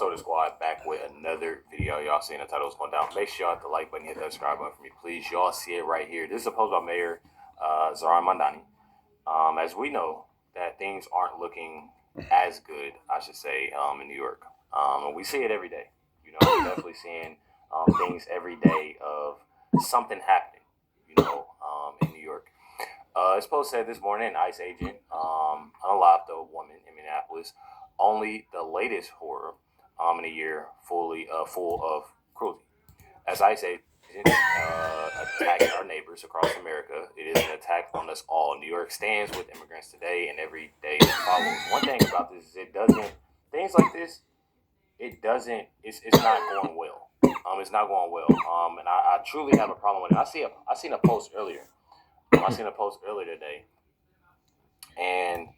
Soda Squad back with another video. Y'all seen the title's going down. Make sure y'all hit the like button, hit that subscribe button for me, please. Y'all see it right here. This is a post by Mayor Zohran Mamdani. As we know that things aren't looking as good, I should say, in New York. And we see it every day. You know, we're definitely seeing things every day of something happening, in New York. This post said this morning, ICE agent unlocked a woman in Minneapolis. Only the latest horror in a year full of cruelty. As ICE agent attacked our neighbors across America, it is an attack on us all. New York stands with immigrants today and every day that follows. One thing about this is things like this, it's not going well. It's not going well. And I truly have a problem with it. I seen a post earlier. I seen a post earlier today, and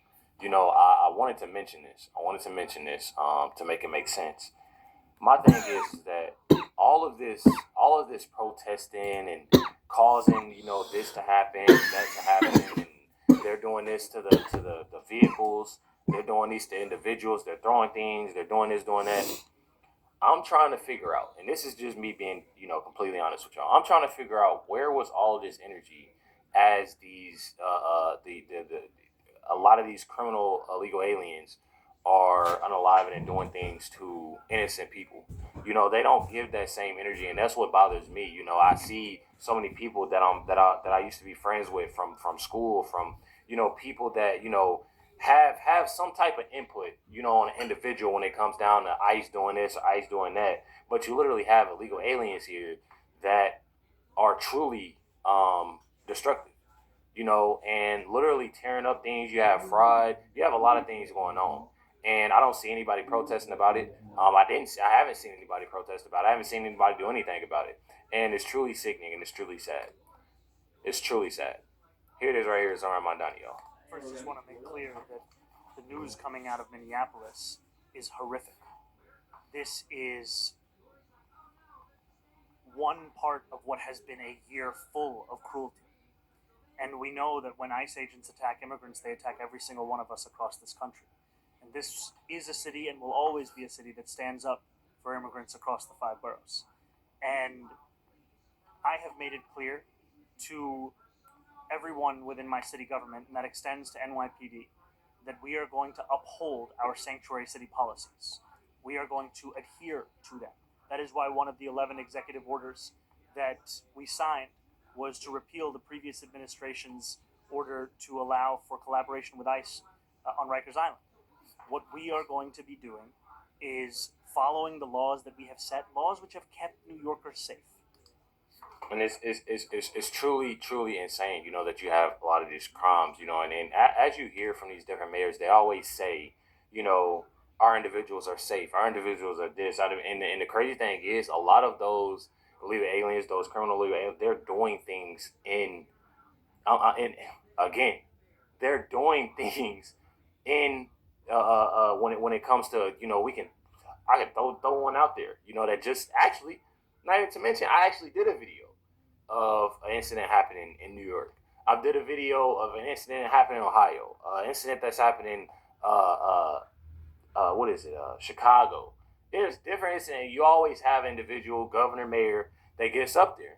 I wanted to mention this. To make it make sense. My thing is that all of this protesting and causing this to happen, that to happen, and they're doing this to the vehicles. They're doing these to individuals. They're throwing things. They're doing this, doing that. I'm trying to figure out, and this is just me being completely honest with y'all. I'm trying to figure out where was all of this energy as these a lot of these criminal illegal aliens are unaliving and doing things to innocent people. They don't give that same energy, and that's what bothers me. I see so many people that I used to be friends with from school, from people that have some type of input, on an individual when it comes down to ICE doing this or ICE doing that. But you literally have illegal aliens here that are truly destructive, and literally tearing up things. You have fraud. You have a lot of things going on, and I don't see anybody protesting about it. I haven't seen anybody protest about it. I haven't seen anybody do anything about it, and it's truly sickening and it's truly sad. It's truly sad. Here it is right here, Zohran Mamdani, y'all. First, I just want to make clear that the news coming out of Minneapolis is horrific. This is one part of what has been a year full of cruelty. And we know that when ICE agents attack immigrants, they attack every single one of us across this country. And this is a city and will always be a city that stands up for immigrants across the 5 boroughs. And I have made it clear to everyone within my city government, and that extends to NYPD, that we are going to uphold our sanctuary city policies. We are going to adhere to them. That is why one of the 11 executive orders that we signed was to repeal the previous administration's order to allow for collaboration with ICE on Rikers Island. What we are going to be doing is following the laws that we have set, laws which have kept New Yorkers safe. And it's truly insane, that you have a lot of these crimes, and as you hear from these different mayors, they always say, our individuals are safe, our individuals are this, and the crazy thing is, a lot of those illegal aliens, those criminal illegal aliens, they're doing things they're doing things in when it comes to I can throw one out there, that just actually, not even to mention, I actually did a video of an incident happening in New York. I did a video of an incident happening in Ohio, an incident that's happening Chicago. There's different incidents. You always have individual governor, mayor that gets up there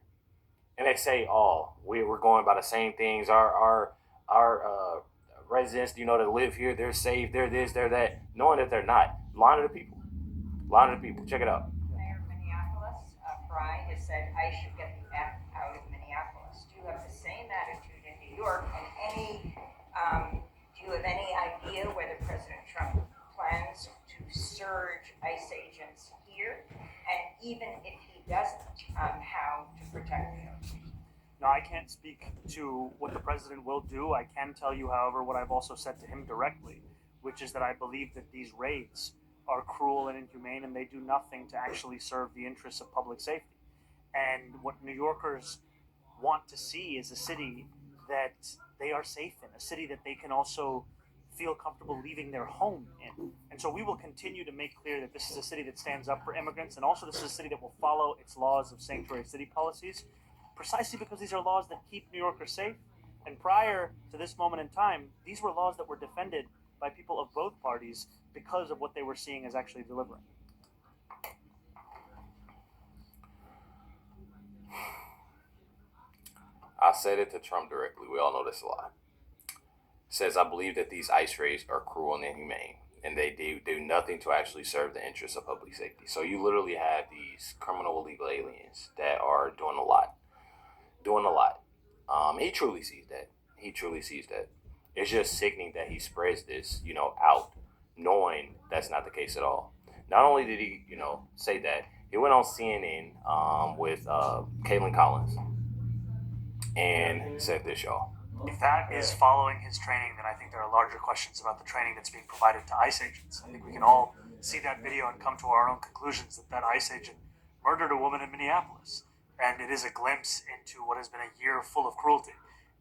and they say, "Oh, we're going by the same things. Our residents, that live here, they're safe. They're this, they're that," knowing that they're not. Lying to the people. Lying to the people. Check it out. Mayor of Minneapolis, Fry, has said I should get the F out of Minneapolis. Do you have the same attitude in New York? And do you have any idea whether President Trump plans to surge ICE agents here? And even if he doesn't, how to protect New York? Now, I can't speak to what the president will do. I can tell you, however, what I've also said to him directly, which is that I believe that these raids are cruel and inhumane, and they do nothing to actually serve the interests of public safety. And what New Yorkers want to see is a city that they are safe in, a city that they can also feel comfortable leaving their home in. And so we will continue to make clear that this is a city that stands up for immigrants, and also this is a city that will follow its laws of sanctuary city policies, precisely because these are laws that keep New Yorkers safe. And prior to this moment in time, these were laws that were defended by people of both parties because of what they were seeing as actually delivering. said it to Trump directly. We all know that's a lie. Says, I believe that these ICE raids are cruel and inhumane, and they do nothing to actually serve the interests of public safety. So you literally have these criminal illegal aliens that are doing a lot. Doing a lot. He truly sees that. He truly sees that. It's just sickening that he spreads this, out, knowing that's not the case at all. Not only did he, say that, he went on CNN with Caitlin Collins and said this, y'all. If that is following his training, then I think there are larger questions about the training that's being provided to ICE agents. I think we can all see that video and come to our own conclusions that ICE agent murdered a woman in Minneapolis. And it is a glimpse into what has been a year full of cruelty.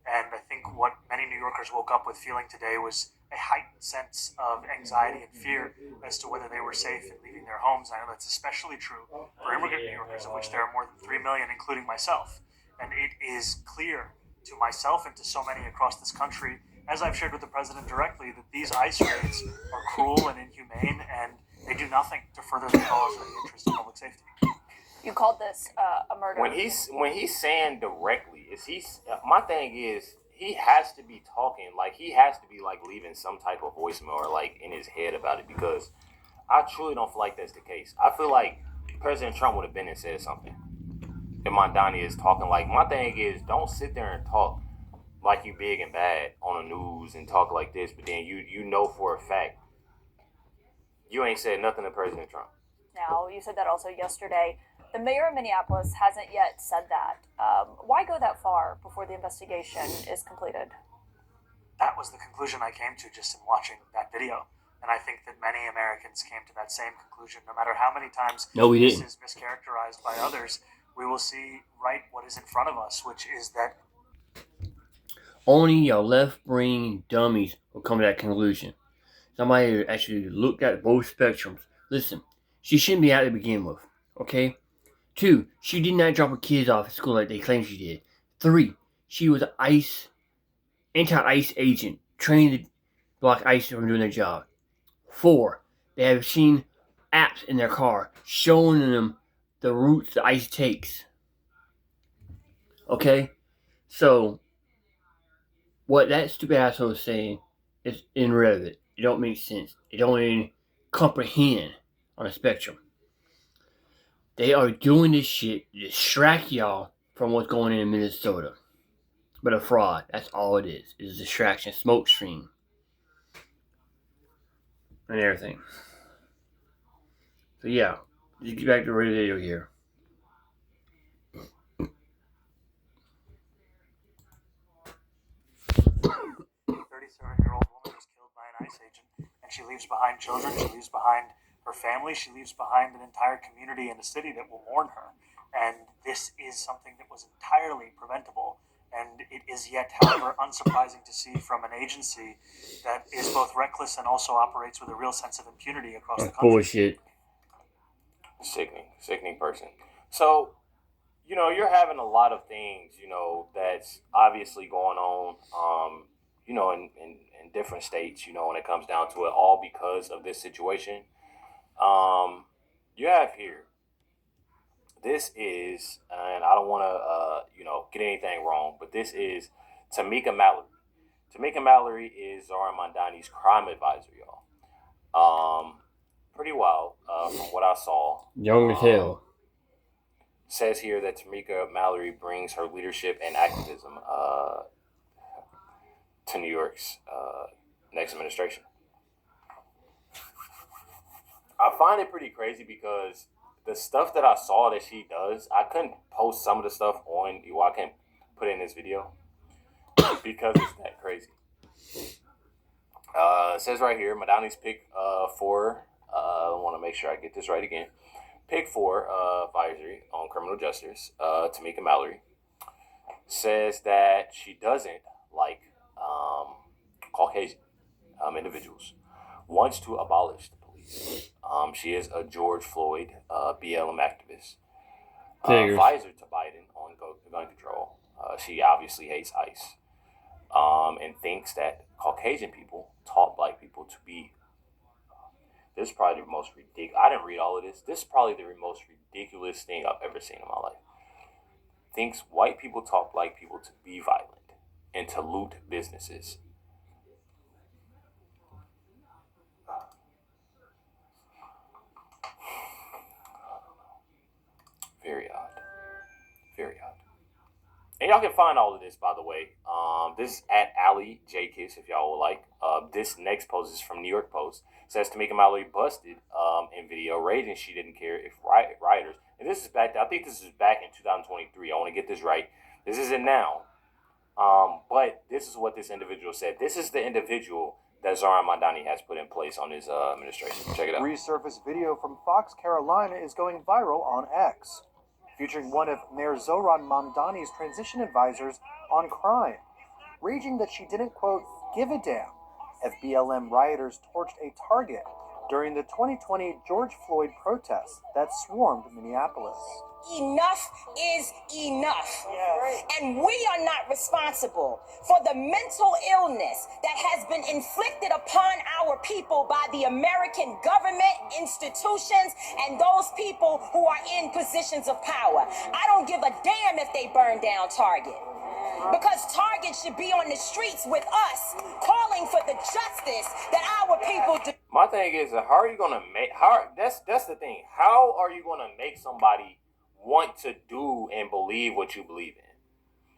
And I think what many New Yorkers woke up with feeling today was a heightened sense of anxiety and fear as to whether they were safe in leaving their homes. I know that's especially true for immigrant New Yorkers, of which there are more than 3 million, including myself. And it is clear to myself and to so many across this country, as I've shared with the president directly, that these ICE raids are cruel and inhumane, and they do nothing to further the cause or the interest of public safety. You called this a murder. When he's saying directly, my thing is he has to be talking like he has to be like leaving some type of voicemail or like in his head about it, because I truly don't feel like that's the case. I feel like President Trump would have been and said something. And Mondani is talking like, my thing is, don't sit there and talk like you big and bad on the news and talk like this, but then you know for a fact you ain't said nothing to President Trump. Now, you said that also yesterday. The mayor of Minneapolis hasn't yet said that. Why go that far before the investigation is completed? That was the conclusion I came to just in watching that video. And I think that many Americans came to that same conclusion, no matter how many times this is mischaracterized by others. We will see right what is in front of us, which is that only your left-brain dummies will come to that conclusion. Somebody actually looked at both spectrums. Listen, she shouldn't be out to begin with, okay? 2, she did not drop her kids off at school like they claim she did. 3, she was an anti-ICE agent, trained to block ICE from doing their job. 4, they have seen apps in their car showing them the routes the ICE takes. Okay? So, what that stupid asshole is saying is irrelevant. It don't make sense. It don't even comprehend on a spectrum. They are doing this shit to distract y'all from what's going on in Minnesota. But a fraud. That's all it is. It's a distraction, smoke screen, and everything. So yeah, let's get back to the radio here. 37-year-old woman was killed by an ICE agent, and she leaves behind children, she leaves behind her family, she leaves behind an entire community and a city that will mourn her. And this is something that was entirely preventable. And it is yet, however, unsurprising to see from an agency that is both reckless and also operates with a real sense of impunity across the country. Bullshit. Sickening person. So, you're having a lot of things, that's obviously going on, in different states, when it comes down to it, all because of this situation. You have here, this is, and I don't want to, get anything wrong, but this is Tamika Mallory. Tamika Mallory is Zohran Mamdani's crime advisor, y'all. Pretty wild, from what I saw. Young as hell. Says here that Tamika Mallory brings her leadership and activism to New York's next administration. I find it pretty crazy because the stuff that I saw that she does, I couldn't post some of the stuff on, I can't put it in this video because it's that crazy. It says right here, Mamdani's pick for, I want to make sure I get this right again. Pick 4 advisory on criminal justice, Tamika Mallory, says that she doesn't like Caucasian individuals, wants to abolish the police. She is a George Floyd BLM activist, advisor to Biden on gun control. She obviously hates ICE and thinks that Caucasian people taught black people to be. This is probably the most ridiculous. I didn't read all of this. This is probably the most ridiculous thing I've ever seen in my life. thinks white people talk black people to be violent and to loot businesses. Very odd. Very odd. And y'all can find all of this, by the way. This is at Ali J Kiss, if y'all would like. This next post is from New York Post. It says Tamika Mallory busted in video, raging she didn't care if rioters. And this is back. I think this is back in 2023. I want to get this right. This isn't now. But this is what this individual said. This is the individual that Zohran Mamdani has put in place on his administration. Check it out. Resurfaced video from Fox Carolina is going viral on X, featuring one of Mayor Zohran Mamdani's transition advisors on crime, raging that she didn't, quote, give a damn if BLM rioters torched a Target during the 2020 George Floyd protests that swarmed Minneapolis. Enough is enough. And we are not responsible for the mental illness that has been inflicted upon our people by the American government, institutions, and those people who are in positions of power. I don't give a damn if they burn down Target. Because Target should be on the streets with us, calling for the justice that our people do. My thing is, how are you gonna make? That's the thing. How are you gonna make somebody want to do and believe what you believe in?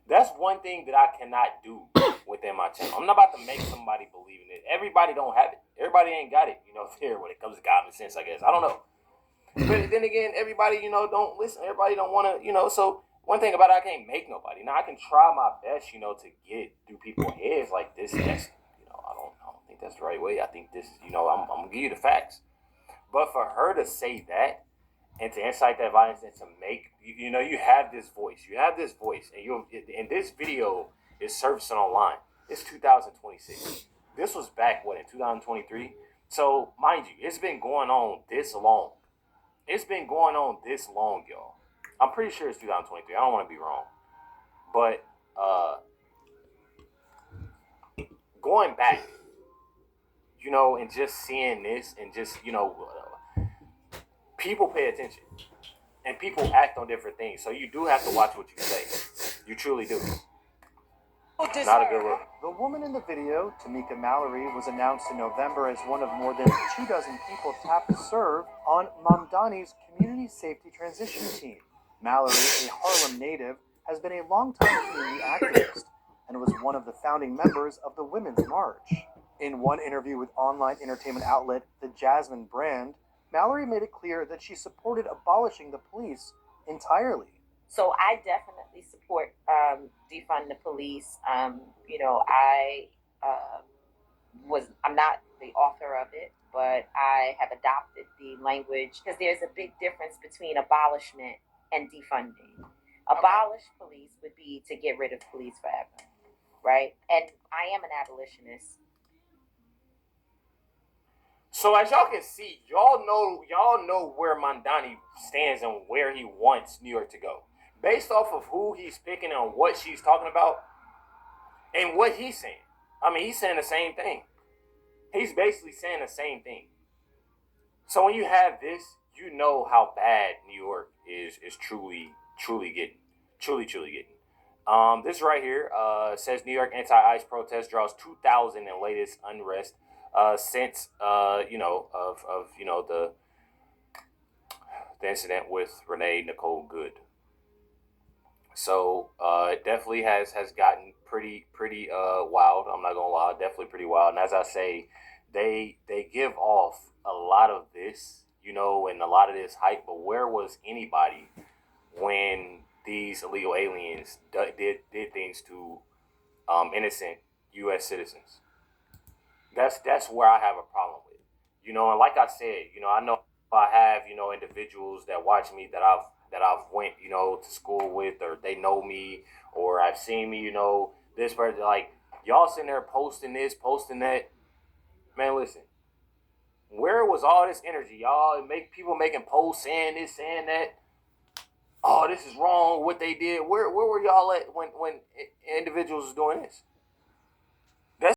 That's one thing that I cannot do within my channel. I'm not about to make somebody believe in it. Everybody don't have it. Everybody ain't got it. There when it comes to common sense, I guess. I don't know. But then again, everybody, don't listen. Everybody don't want to, so. One thing about it, I can't make nobody. Now I can try my best, to get through people's heads like this. That's, I don't think that's the right way. I think this is, I'm gonna give you the facts. But for her to say that and to incite that violence and to make, you have this voice. You have this voice, and this video is surfacing online. It's 2026. This was back in 2023. So mind you, it's been going on this long. It's been going on this long, y'all. I'm pretty sure it's 2023. I don't want to be wrong. But going back, and just seeing this and just, people pay attention. And people act on different things. So you do have to watch what you say. You truly do. Not a good look. The woman in the video, Tamika Mallory, was announced in November as one of more than 24 people tapped to serve on Mamdani's community safety transition team. Mallory, a Harlem native, has been a longtime community activist and was one of the founding members of the Women's March. In one interview with online entertainment outlet The Jasmine Brand, Mallory made it clear that she supported abolishing the police entirely. So I definitely support defund the police. I'm not the author of it, but I have adopted the language because there's a big difference between abolishment and defunding. Abolish police would be to get rid of police forever, right? And I am an abolitionist. So as y'all can see, y'all know where Mamdani stands and where he wants New York to go. Based off of who he's picking and what she's talking about and what he's saying. I mean, he's saying the same thing. He's basically saying the same thing. So when you have this, you know how bad New York is truly getting. Truly getting. This right here says New York anti-ICE protest draws 2,000 in latest unrest since the incident with Renee Nicole Good. So it definitely has gotten pretty wild. I'm not gonna lie, definitely pretty wild. And as I say, they give off a lot of this, and a lot of this hype. But where was anybody when these illegal aliens did things to innocent U.S. citizens? That's where I have a problem with. And like I said, I know I have individuals that watch me that I've went to school with, or they know me, or I've seen me, this person, like y'all sitting there posting this, posting that. Man, listen, where was all this energy, y'all? Make people making posts saying this, saying that. Oh, this is wrong. What they did. Where were y'all at when individuals was doing this?